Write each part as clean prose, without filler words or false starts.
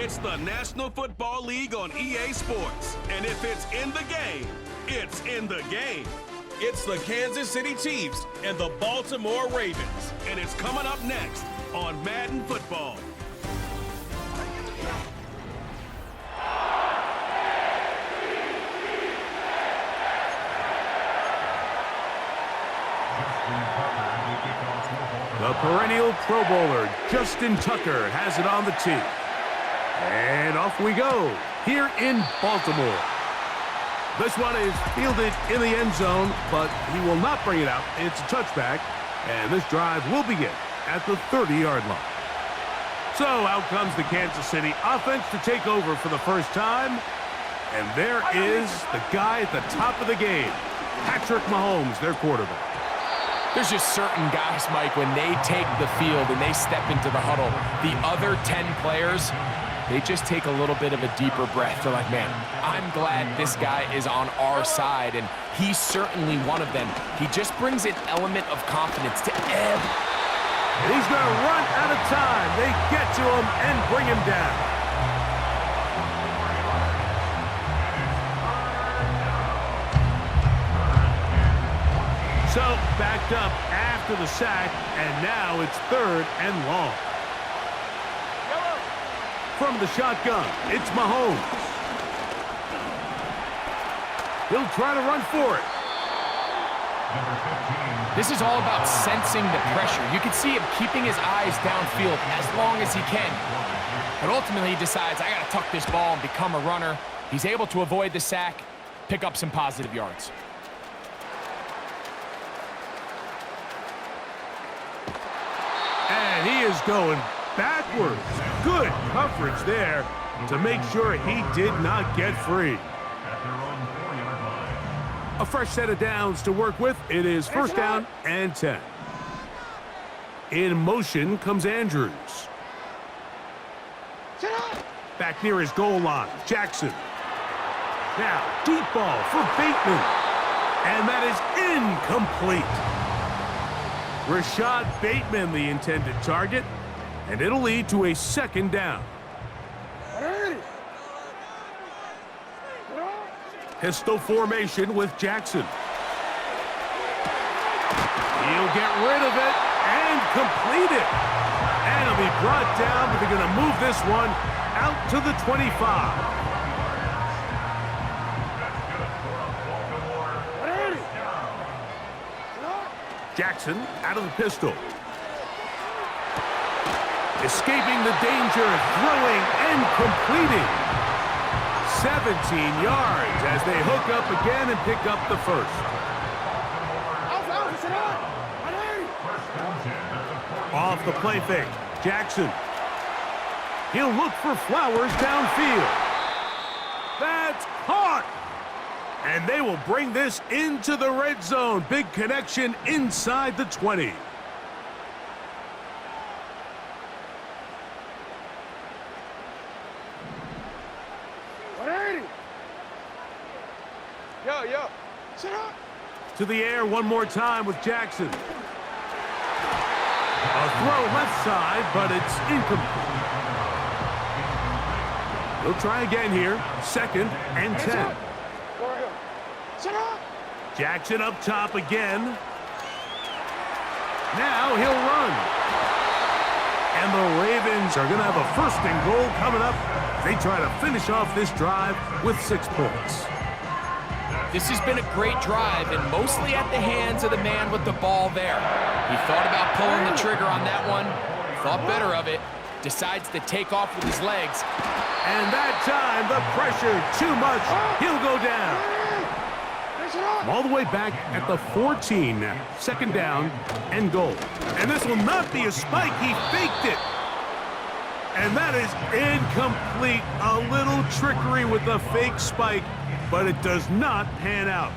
It's the National Football League on EA Sports. And if it's in the game, it's in the game. It's the Kansas City Chiefs and the Baltimore Ravens. And it's coming up next on Madden Football. The perennial Pro Bowler, Justin Tucker, has it on the tee. And off we go, here in Baltimore. This one is fielded in the end zone, but he will not bring it out. It's a touchback, and this drive will begin at the 30-yard line. So out comes the Kansas City offense to take over for the first time. And there is the guy at the top of the game, Patrick Mahomes, their quarterback. There's just certain guys, Mike, when they take the field and they step into the huddle, the other 10 players, they just take a little bit of a deeper breath. They're like, man, I'm glad this guy is on our side, and he's certainly one of them. He just brings an element of confidence to every. And he's going to run out of time. They get to him and bring him down. So, backed up after the sack, and now it's 3rd and long. From the shotgun, it's Mahomes. He'll try to run for it. This is all about sensing the pressure. You can see him keeping his eyes downfield as long as he can. But ultimately, he decides, I got to tuck this ball and become a runner. He's able to avoid the sack, pick up some positive yards. And he is going backwards. Good coverage there to make sure he did not get free. A fresh set of downs to work with. It is 1st down and 10. In motion comes Andrews. Back near his goal line, Jackson. Now, deep ball for Bateman. And that is incomplete. Rashad Bateman, the intended target, and it'll lead to a 2nd down. Pistol formation with Jackson. He'll get rid of it and complete it. And it'll be brought down, but they're going to move this one out to the 25. Jackson out of the pistol. Escaping the danger, throwing and completing. 17 yards as they hook up again and pick up the 1st. Off the play fake, Jackson. He'll look for Flowers downfield. That's caught. And they will bring this into the red zone. Big connection inside the 20. Yo. Sit up. To the air one more time with Jackson. A throw left side, but it's incomplete. He'll try again here. 2nd and 10. Jackson up top again. Now he'll run. And the Ravens are going to have a 1st and goal coming up. They try to finish off this drive with 6 points. This has been a great drive, and mostly at the hands of the man with the ball there. He thought about pulling the trigger on that one, thought better of it, decides to take off with his legs. And that time, the pressure, too much. He'll go down. All the way back at the 14 now. 2nd down and goal. And this will not be a spike. He faked it. And that is incomplete. A little trickery with the fake spike, but it does not pan out.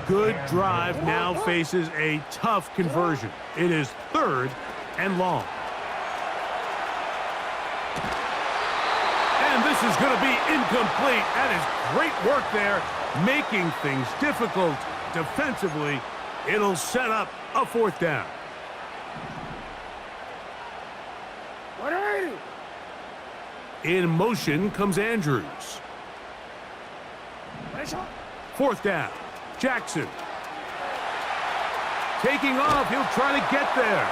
Good drive now faces a tough conversion. It is 3rd and long. And this is going to be incomplete. That is great work there, making things difficult defensively. It'll set up a 4th down. In motion comes Andrews. 4th down. Jackson. Taking off, he'll try to get there.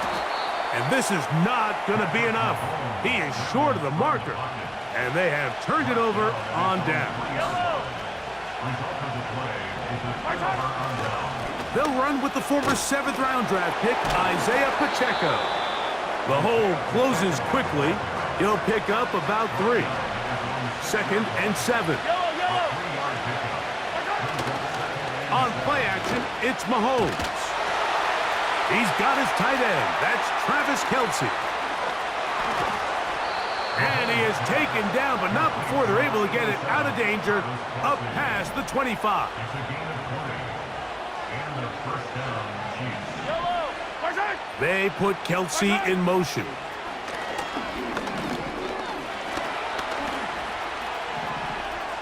And this is not going to be enough. He is short of the marker. And they have turned it over on down. They'll run with the former 7th-round draft pick, Isaiah Pacheco. The hole closes quickly. He'll pick up about 3. 2nd and 7. On play action, it's Mahomes. He's got his tight end. That's Travis Kelce. And he is taken down, but not before they're able to get it out of danger, up past the 25. They put Kelce in motion.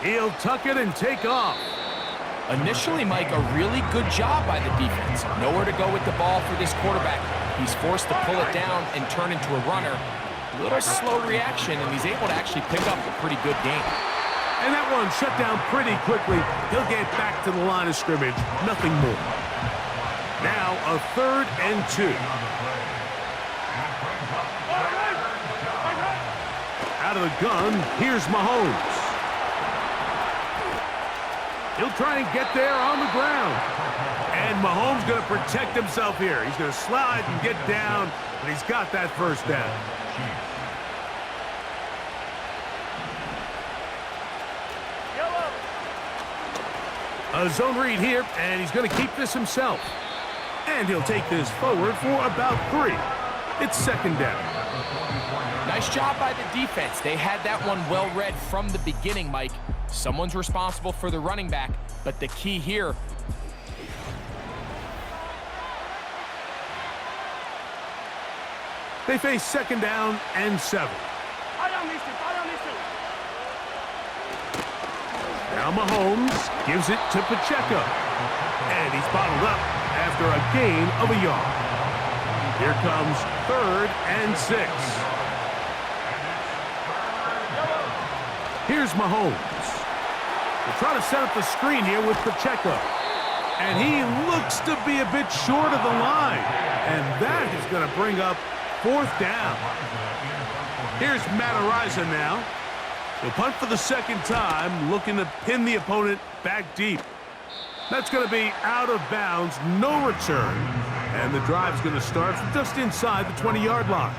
He'll tuck it and take off. Initially, Mike, a really good job by the defense. Nowhere to go with the ball for this quarterback. He's forced to pull it down and turn into a runner. A little slow reaction, and he's able to actually pick up a pretty good game. And that one shut down pretty quickly. He'll get back to the line of scrimmage. Nothing more. Now a 3rd and 2. Out of the gun, here's Mahomes. He'll try and get there on the ground. And Mahomes going to protect himself here. He's going to slide and get down, and he's got that 1st down. A zone read here, and he's going to keep this himself. And he'll take this forward for about 3. It's 2nd down. Nice job by the defense. They had that one well read from the beginning, Mike. Someone's responsible for the running back, but the key here. They face 2nd down and 7. Now Mahomes gives it to Pacheco. And he's bottled up after a gain of a yard. Here comes 3rd and 6. Here's Mahomes. They'll try to set up the screen here with Pacheco. And he looks to be a bit short of the line. And that is going to bring up 4th down. Here's Matt Araiza now. He'll punt for the 2nd time, looking to pin the opponent back deep. That's going to be out of bounds, no return. And the drive's going to start from just inside the 20-yard line.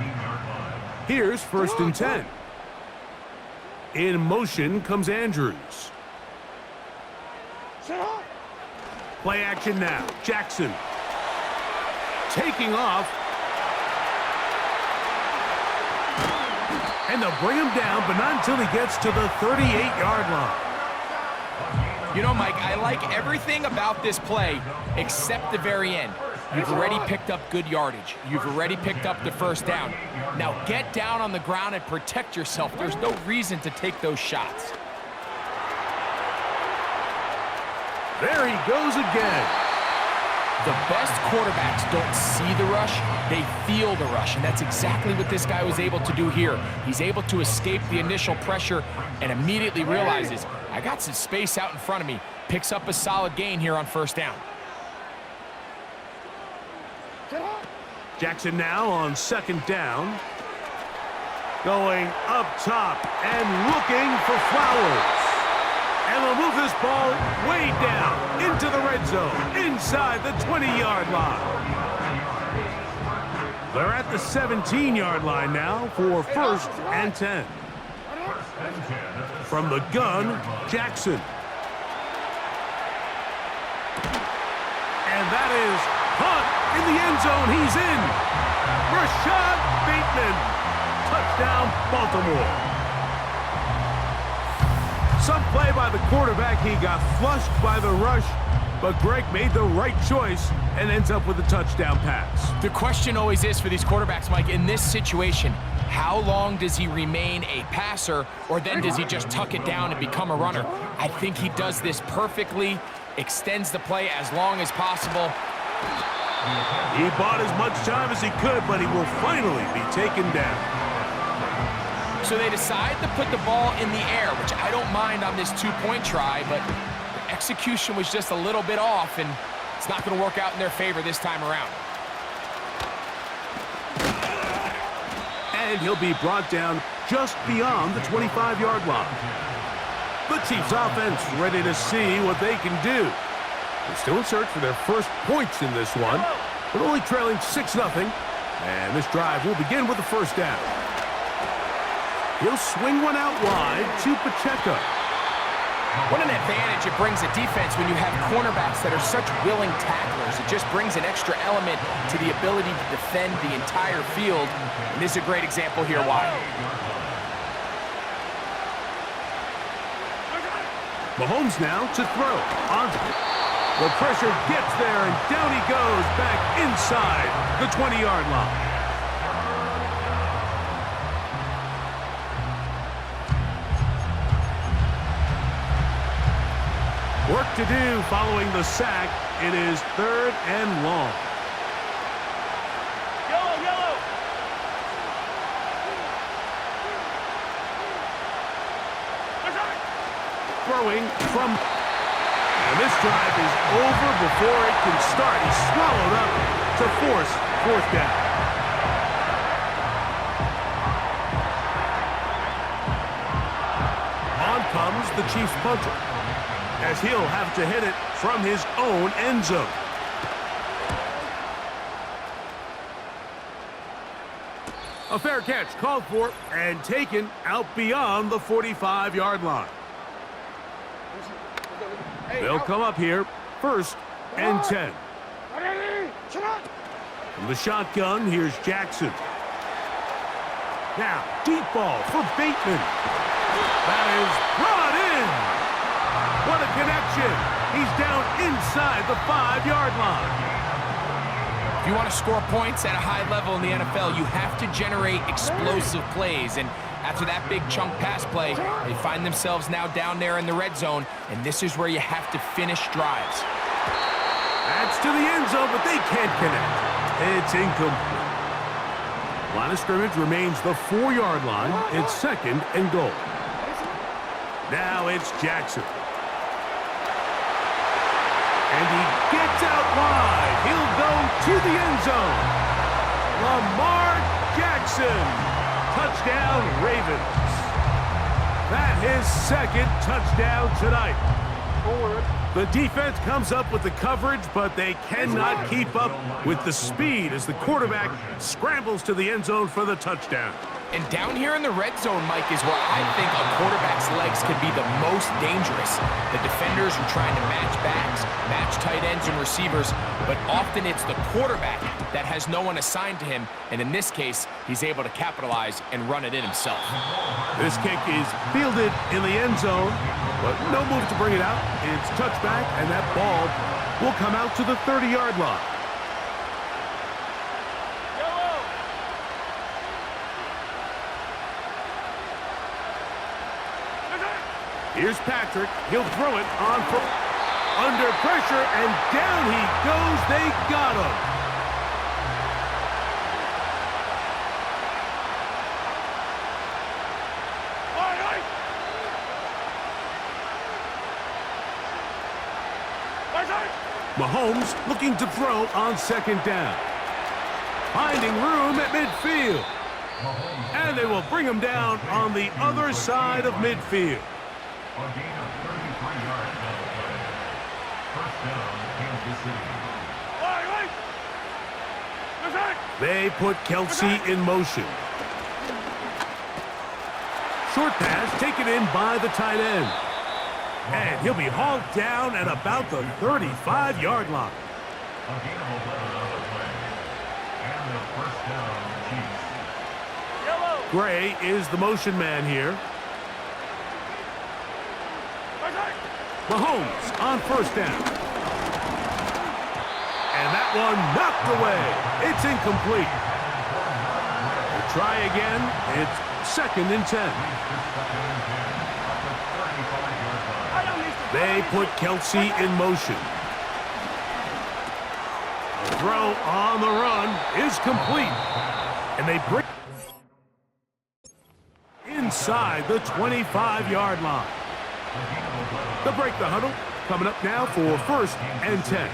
Here's 1st and 10. In motion comes Andrews. Play action now. Jackson. Taking off. And they'll bring him down, but not until he gets to the 38-yard line. You know, Mike, I like everything about this play except the very end. You've already picked up good yardage. You've already picked up the 1st down. Now get down on the ground and protect yourself. There's no reason to take those shots. There he goes again. The best quarterbacks don't see the rush, they feel the rush, and that's exactly what this guy was able to do here. He's able to escape the initial pressure and immediately realizes, I got some space out in front of me. Picks up a solid gain here on 1st down. Jackson now on 2nd down. Going up top and looking for Flowers. And they'll move this ball way down into the red zone, inside the 20-yard line. They're at the 17-yard line now for 1st and 10. From the gun, Jackson. And that is Hunt in the end zone. He's in. Rashad Bateman. Touchdown, Baltimore. Some play by the quarterback. He got flushed by the rush, but Greg made the right choice and ends up with a touchdown pass. The question always is for these quarterbacks, Mike, in this situation, how long does he remain a passer, or then does he just tuck it down and become a runner? I think he does this perfectly, extends the play as long as possible. He bought as much time as he could, but he will finally be taken down. So they decide to put the ball in the air, which I don't mind on this two-point try, but the execution was just a little bit off, and it's not going to work out in their favor this time around. And he'll be brought down just beyond the 25-yard line. The Chiefs offense ready to see what they can do. They're still in search for their first points in this one, but only trailing 6-0. And this drive will begin with the first down. He'll swing one out wide to Pacheco. What an advantage it brings a defense when you have cornerbacks that are such willing tacklers. It just brings an extra element to the ability to defend the entire field. And this is a great example here why. Mahomes now to throw. The pressure gets there, and down he goes back inside the 20-yard line. Work to do following the sack. It is 3rd and long. Yellow. Throwing from... And this drive is over before it can start. He's swallowed up to force 4th down. On comes the Chiefs punter, as he'll have to hit it from his own end zone. A fair catch called for and taken out beyond the 45-yard line. They'll come up here, 1st and 10. From the shotgun, here's Jackson. Now, deep ball for Bateman. That is brought in. What a connection. He's down inside the 5-yard line. If you want to score points at a high level in the NFL, you have to generate explosive plays. And after that big chunk pass play, they find themselves now down there in the red zone, and this is where you have to finish drives. That's to the end zone, but they can't connect. It's incomplete. Line of scrimmage remains the 4-yard line. It's 2nd and goal. Now it's Jackson. And he gets out wide. He'll go to the end zone. Lamar Jackson. Touchdown, Ravens. That his 2nd touchdown tonight. The defense comes up with the coverage, but they cannot keep up with the speed as the quarterback scrambles to the end zone for the touchdown. And down here in the red zone, Mike, is where I think a quarterback's legs could be the most dangerous. The defenders are trying to match backs, match tight ends and receivers, but often it's the quarterback that has no one assigned to him, and in this case, he's able to capitalize and run it in himself. This kick is fielded in the end zone, but no move to bring it out. It's touchback, and that ball will come out to the 30-yard line. Here's Patrick. He'll throw it on for under pressure, and down he goes. They got him. Mahomes looking to throw on 2nd down. Finding room at midfield. And they will bring him down on the other side of midfield. A gain of 33 yards on the play. 1st down, Kansas City. They put Kelsey in motion. Short pass taken in by the tight end. And he'll be hauled down at about the 35-yard line. A gain of 11 on the play. And the 1st down, Chiefs. Gray is the motion man here. Mahomes on 1st down. And that one knocked away. It's incomplete. We'll try again. It's 2nd and 10. They put Kelsey in motion. The throw on the run is complete. And they bring inside the 25-yard line. They'll break the huddle. Coming up now for 1st and 10.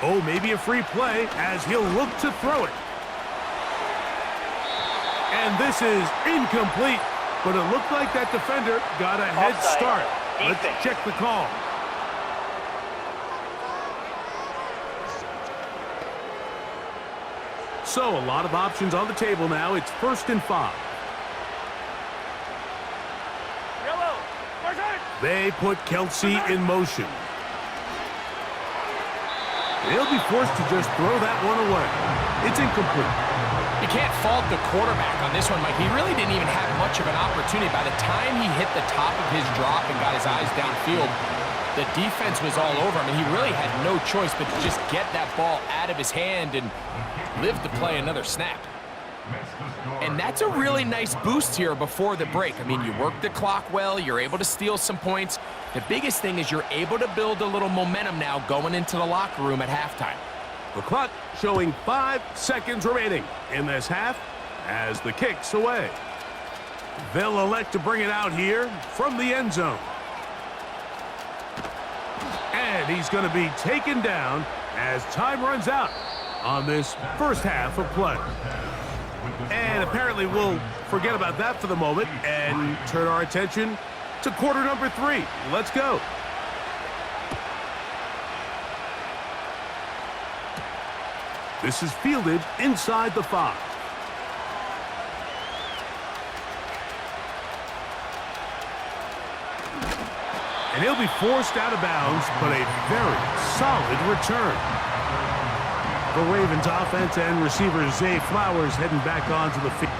Oh, maybe a free play as he'll look to throw it. And this is incomplete, but it looked like that defender got a head start. Let's check the call. So a lot of options on the table now. It's 1st and 5. They put Kelsey in motion. He'll be forced to just throw that one away. It's incomplete. You can't fault the quarterback on this one, Mike. He really didn't even have much of an opportunity. By the time he hit the top of his drop and got his eyes downfield, the defense was all over him, and he really had no choice but to just get that ball out of his hand and live to play another snap. And that's a really nice boost here before the break. I mean, you work the clock well, you're able to steal some points. The biggest thing is you're able to build a little momentum now going into the locker room at halftime. The clock showing 5 seconds remaining in this half as the kick's away. They'll elect to bring it out here from the end zone. And he's going to be taken down as time runs out on this first half of play. And apparently we'll forget about that for the moment and turn our attention to quarter number 3. Let's go. This is fielded inside the 5. And he'll be forced out of bounds, but a very solid return. The Ravens offense and receiver Zay Flowers heading back onto the field.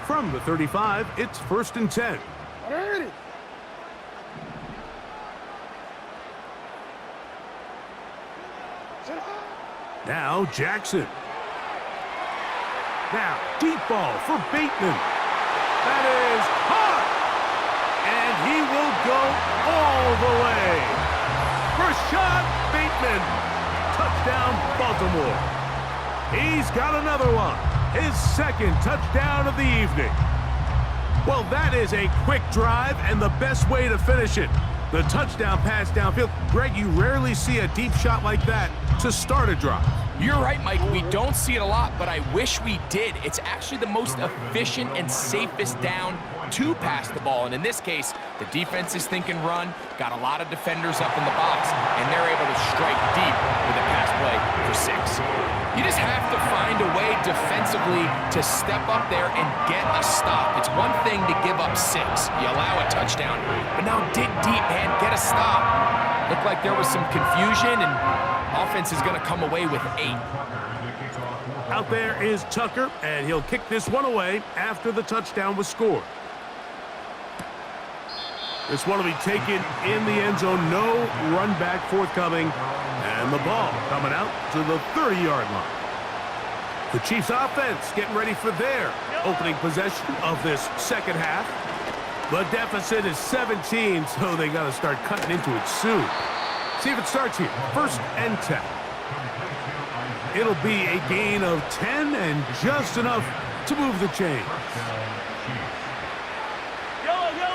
From the 35, it's 1st and 10. Now Jackson. Now deep ball for Bateman. That is hot. And he will go all the way. Rashad Bateman. Touchdown, Baltimore. He's got another one. His 2nd touchdown of the evening. Well, that is a quick drive and the best way to finish it. The touchdown pass downfield. Greg, you rarely see a deep shot like that to start a drive. You're right, Mike. We don't see it a lot, but I wish we did. It's actually the most efficient and safest down to pass the ball. And in this case, the defense is thinking run, got a lot of defenders up in the box, and they're able to strike deep with a pass play for 6. You just have to find a way defensively to step up there and get a stop. It's one thing to give up 6. You allow a touchdown, but now dig deep, man. Get a stop. Looked like there was some confusion, and offense is going to come away with 8. Out there is Tucker, and he'll kick this one away after the touchdown was scored. This one will be taken in the end zone. No run back forthcoming. And the ball coming out to the 30-yard line. The Chiefs offense getting ready for their opening possession of this second half. The deficit is 17, so they got to start cutting into it soon. See if it starts here. 1st and 10. It'll be a gain of 10 and just enough to move the chains.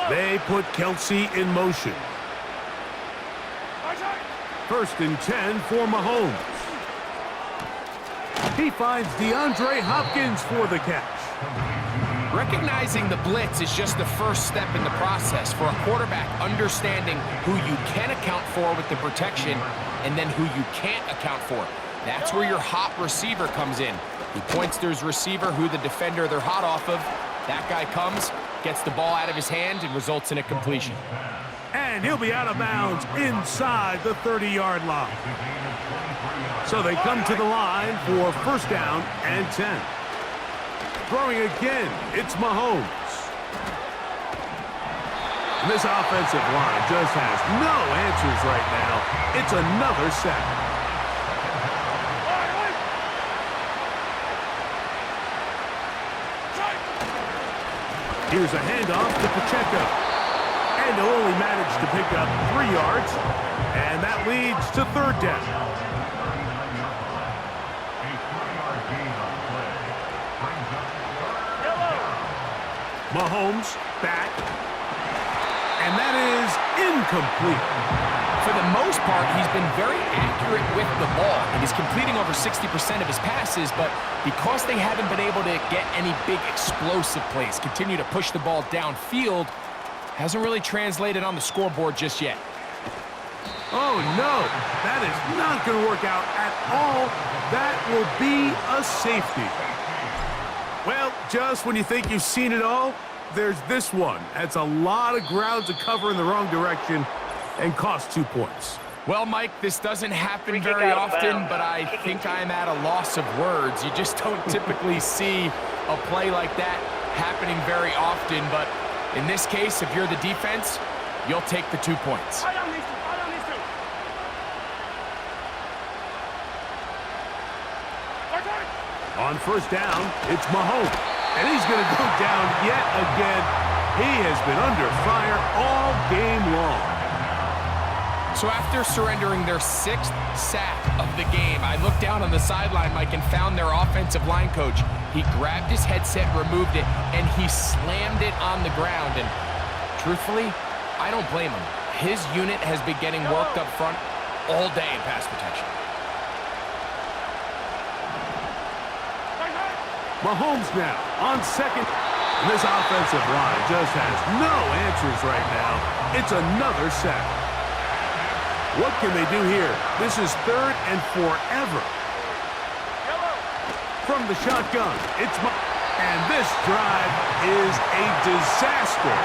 They put Kelsey in motion. 1st and 10 for Mahomes. He finds DeAndre Hopkins for the catch. Recognizing the blitz is just the first step in the process for a quarterback, understanding who you can account for with the protection and then who you can't account for. That's where your hot receiver comes in. He points to his receiver, who the defender they're hot off of. That guy comes, gets the ball out of his hand, and results in a completion. And he'll be out of bounds inside the 30-yard line. So they come to the line for 1st down and 10. Throwing again, it's Mahomes. And this offensive line just has no answers right now. It's another sack. Here's a handoff to Pacheco. And he'll only manage to pick up 3 yards. And that leads to 3rd down. Mahomes back. And that is incomplete. For the most part, he's been very accurate with the ball, and he's completing over 60% of his passes, but because they haven't been able to get any big explosive plays, continue to push the ball downfield, hasn't really translated on the scoreboard just yet. Oh, no. That is not going to work out at all. That will be a safety. Well, just when you think you've seen it all, there's this one. That's a lot of ground to cover in the wrong direction and cost 2 points. Well, Mike, this doesn't happen very often, but I think I'm at a loss of words. You just don't typically see a play like that happening very often, but in this case, if you're the defense, you'll take the 2 points. On first down, it's Mahomes, and he's going to go down yet again. He has been under fire all game long. So after surrendering their 6th sack of the game, I looked down on the sideline, Mike, and found their offensive line coach. He grabbed his headset, removed it, and he slammed it on the ground. And truthfully, I don't blame him. His unit has been getting worked up front all day in pass protection. Mahomes now on second. And this offensive line just has no answers right now. It's another sack. What can they do here? This is 3rd and forever. From the shotgun, it's and this drive is a disaster.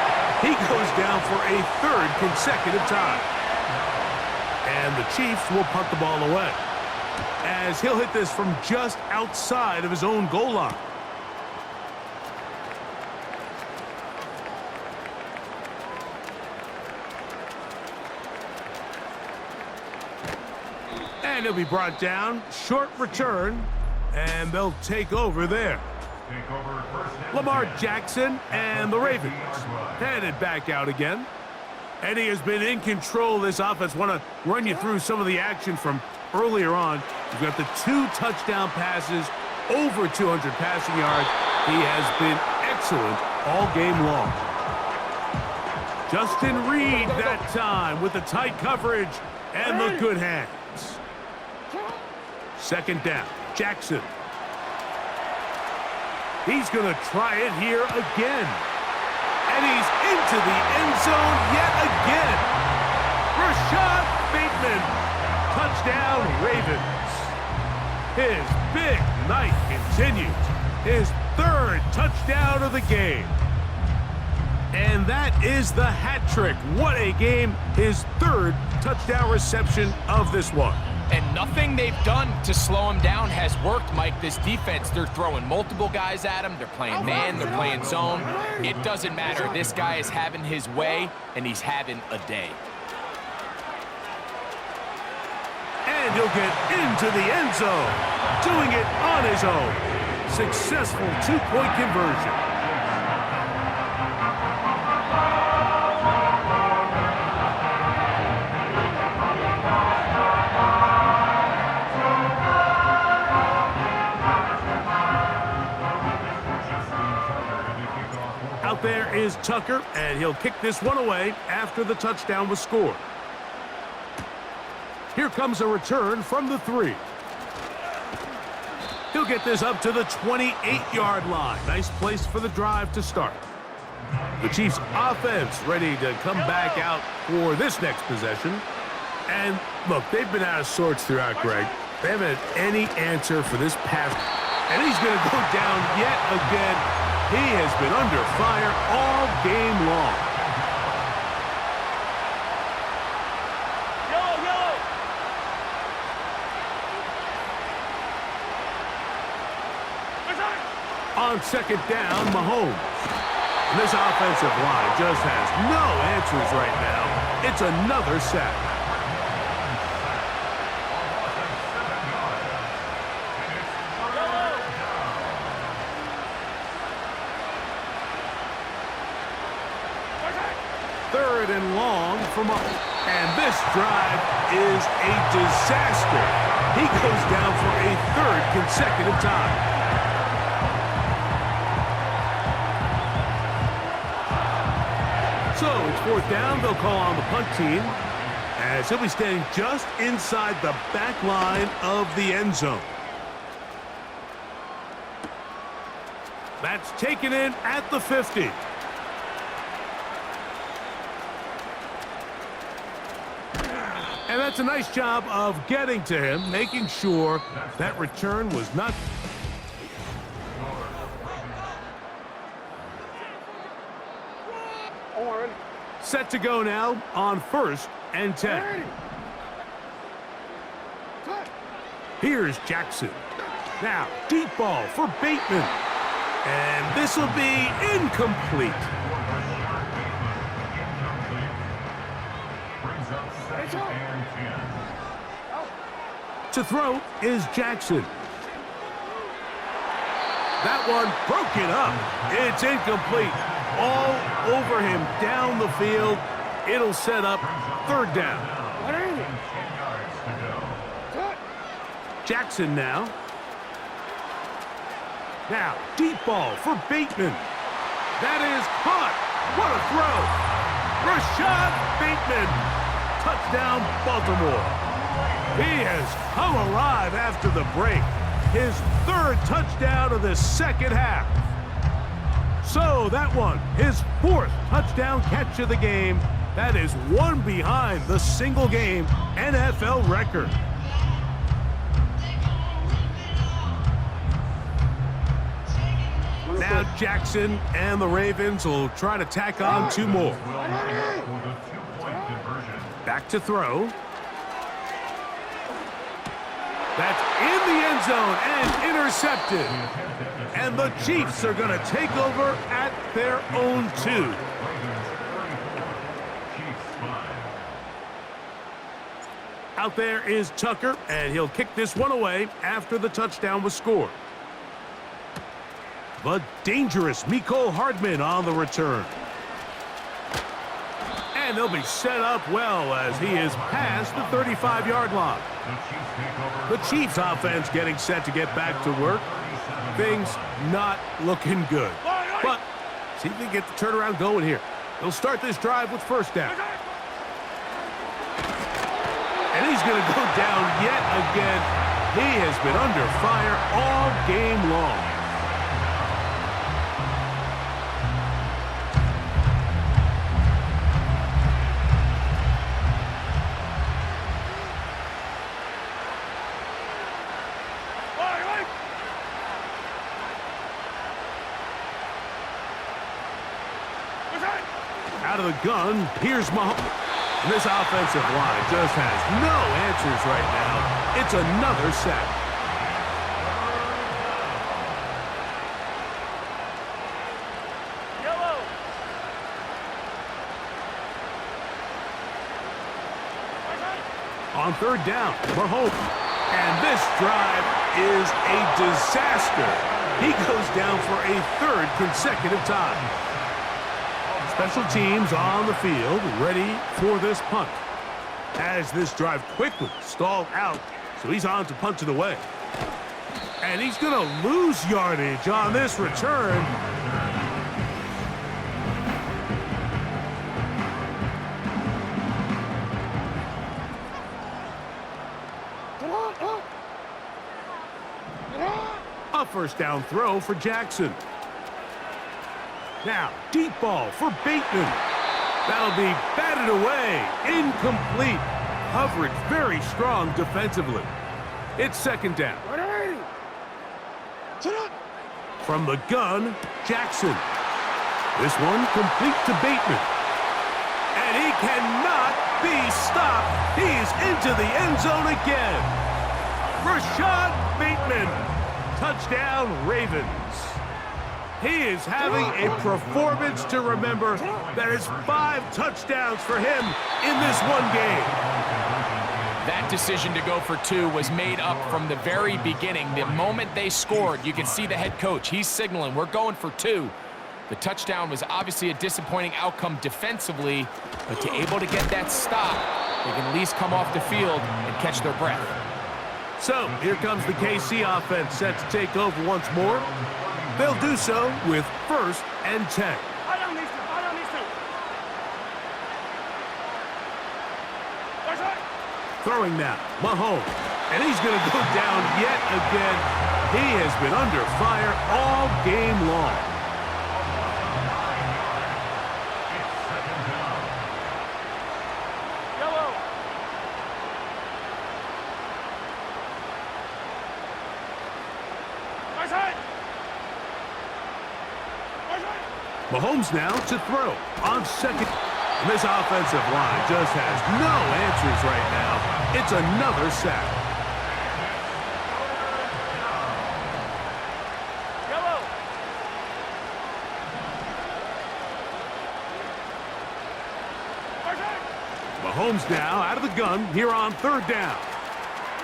He goes down for a 3rd consecutive time. And the Chiefs will punt the ball away, as he'll hit this from just outside of his own goal line. And he'll be brought down. Short return, and they'll take over there. Lamar Jackson and the Ravens headed back out again. And he has been in control of this offense. Want to run you through some of the action from earlier on. You've got the 2 touchdown passes, over 200 passing yards. He has been excellent all game long. Justin Reed that time with the tight coverage and the good hands. 2nd down, Jackson. He's going to try it here again. And he's into the end zone yet again. Rashad Bateman. Touchdown, Ravens. His big night continues. His 3rd touchdown of the game. And that is the hat trick. What a game. His 3rd touchdown reception of this one. And nothing they've done to slow him down has worked, Mike. This defense, they're throwing multiple guys at him. They're playing man, they're playing zone. It doesn't matter. This guy is having his way, and he's having a day. And he'll get into the end zone, doing it on his own. Successful 2-point conversion. Out there is Tucker, and he'll kick this one away after the touchdown was scored. Here comes a return from the 3. He'll get this up to the 28-yard line. Nice place for the drive to start. The Chiefs offense ready to come back out for this next possession. And look, they've been out of sorts throughout, Greg. They haven't had any answer for this pass. And he's going to go down yet again. He has been under fire all game long. On 2nd down, Mahomes. And this offensive line just has no answers right now. It's another sack. Third and long from up. And this drive is a disaster. He goes down for a 3rd consecutive time. fourth down, they'll call on the punt team, as he'll be standing just inside the back line of the end zone. That's taken in at the 50. And that's a nice job of getting to him, making sure that return was not... Set to go now on 1st and 10. Here's Jackson. Now, deep ball for Bateman. And this will be incomplete. To throw is Jackson. That one broken up. It's incomplete. All over him down the field. It'll set up 3rd down. Jackson now. Now, deep ball for Bateman. That is caught. What a throw. Rashad Bateman. Touchdown, Baltimore. He has come alive after the break. His 3rd touchdown of the second half. So that one, his 4th touchdown catch of the game. That is one behind the single-game NFL record. Now Jackson and the Ravens will try to tack on 2 more. Back to throw. That's in the end zone and intercepted. And the Chiefs are going to take over at their own 2. Out there is Tucker, and he'll kick this one away after the touchdown was scored. But dangerous Mecole Hardman on the return. And they'll be set up well as he is past the 35-yard line. The Chiefs offense getting set to get back to work. Things not looking good. But see if they get the turnaround going here. They'll start this drive with 1st down. And he's going to go down yet again. He has been under fire all game long. Out of the gun, here's Mahomes. This offensive line just has no answers right now. It's another sack. Yellow. On 3rd down, Mahomes. And this drive is a disaster. He goes down for a 3rd consecutive time. Special teams on the field, ready for this punt. As this drive quickly stalled out, so he's on to punt it away. And he's going to lose yardage on this return. A 1st down throw for Jackson. Now, deep ball for Bateman. That'll be batted away. Incomplete. Coverage very strong defensively. It's 2nd down. From the gun, Jackson. This one complete to Bateman. And he cannot be stopped. He's into the end zone again. Rashad Bateman. Touchdown, Ravens. He is having a performance to remember. That is 5 touchdowns for him in this one game. That decision to go for 2 was made up from the very beginning. The moment they scored, you can see the head coach. He's signaling, we're going for 2. The touchdown was obviously a disappointing outcome defensively, but to able to get that stop, they can at least come off the field and catch their breath. So here comes the KC offense set to take over once more. They'll do so with 1st and 10. Throwing now, Mahomes. And he's going to go down yet again. He has been under fire all game long. Yellow. Right side. Right side. Mahomes now to throw on second. And this offensive line just has no answers right now. It's another sack. Yellow. Right side. Mahomes now out of the gun here on third down.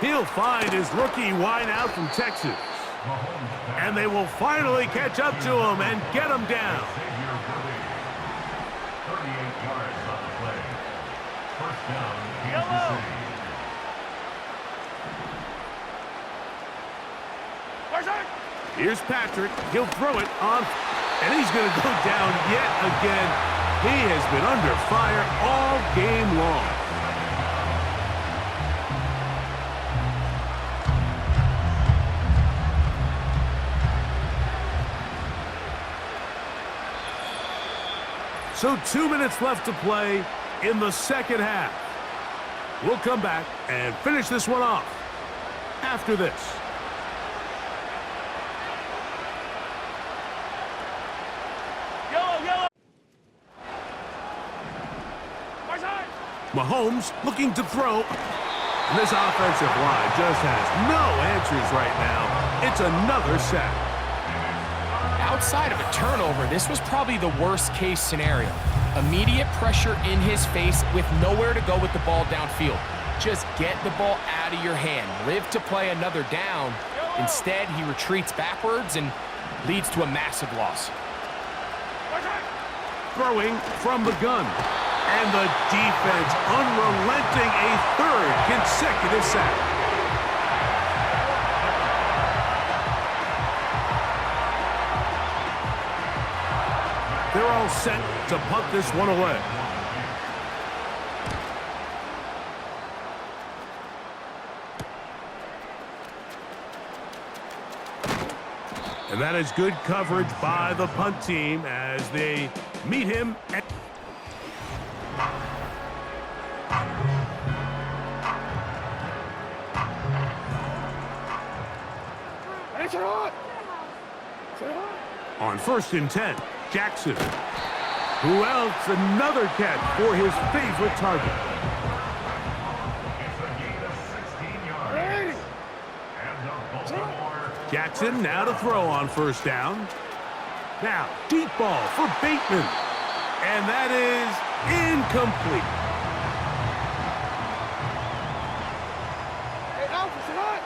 He'll find his rookie wide out from Texas. And they will finally catch up to him and get him down. 38 yards on the play. First down, Kansas Yellow. City. Right side. Here's Patrick. He'll throw it on. And he's going to go down yet again. He has been under fire all game long. So 2 minutes left to play in the second half. We'll come back and finish this one off after this. Yellow. Yellow. Right side. Mahomes looking to throw. And this offensive line just has no answers right now. It's another sack. Outside of a turnover, this was probably the worst-case scenario. Immediate pressure in his face with nowhere to go with the ball downfield. Just get the ball out of your hand. Live to play another down. Instead, he retreats backwards and leads to a massive loss. Right side. Throwing from the gun. And the defense unrelenting, a third consecutive sack. They're all set to punt this one away. And that is good coverage by the punt team as they meet him. It's hot. On 1st and 10, Jackson. Who else? Another catch for his favorite target. It's a gain of 16 yards. Ready. And the Baltimore. Jackson now to throw on 1st down. Now, deep ball for Bateman. And that is incomplete. Hey, Alpha, sit hot.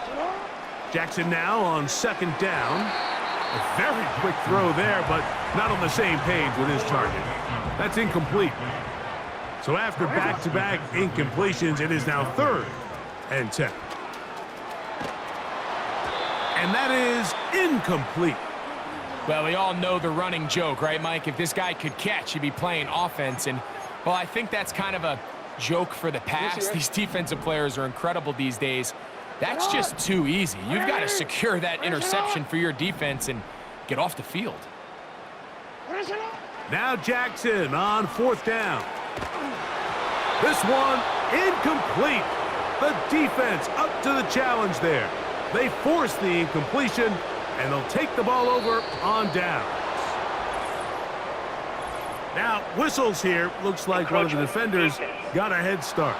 Sit hot. Jackson now on 2nd down. A very quick throw there, but not on the same page with his target. That's incomplete. So after back-to-back incompletions, it is now 3rd and 10. And that is incomplete. Well, we all know the running joke, right, Mike? If this guy could catch, he'd be playing offense. And, well, I think that's kind of a joke for the past. These defensive players are incredible these days. That's just too easy. You've got to secure that interception for your defense and get off the field. Now Jackson on 4th down. This one incomplete. The defense up to the challenge there. They force the incompletion, and they'll take the ball over on downs. Now, whistles here. Looks like one of the defenders got a head start.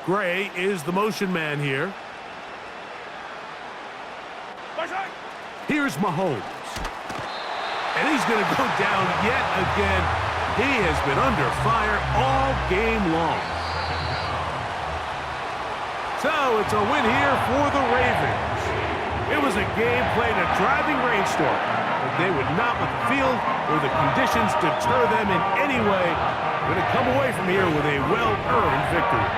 Gray is the motion man here. Here's Mahomes. And he's going to go down yet again. He has been under fire all game long. So it's a win here for the Ravens. It was a game played in a driving rainstorm, but they would not let the field or the conditions deter them in any way. Going to come away from here with a well-earned victory.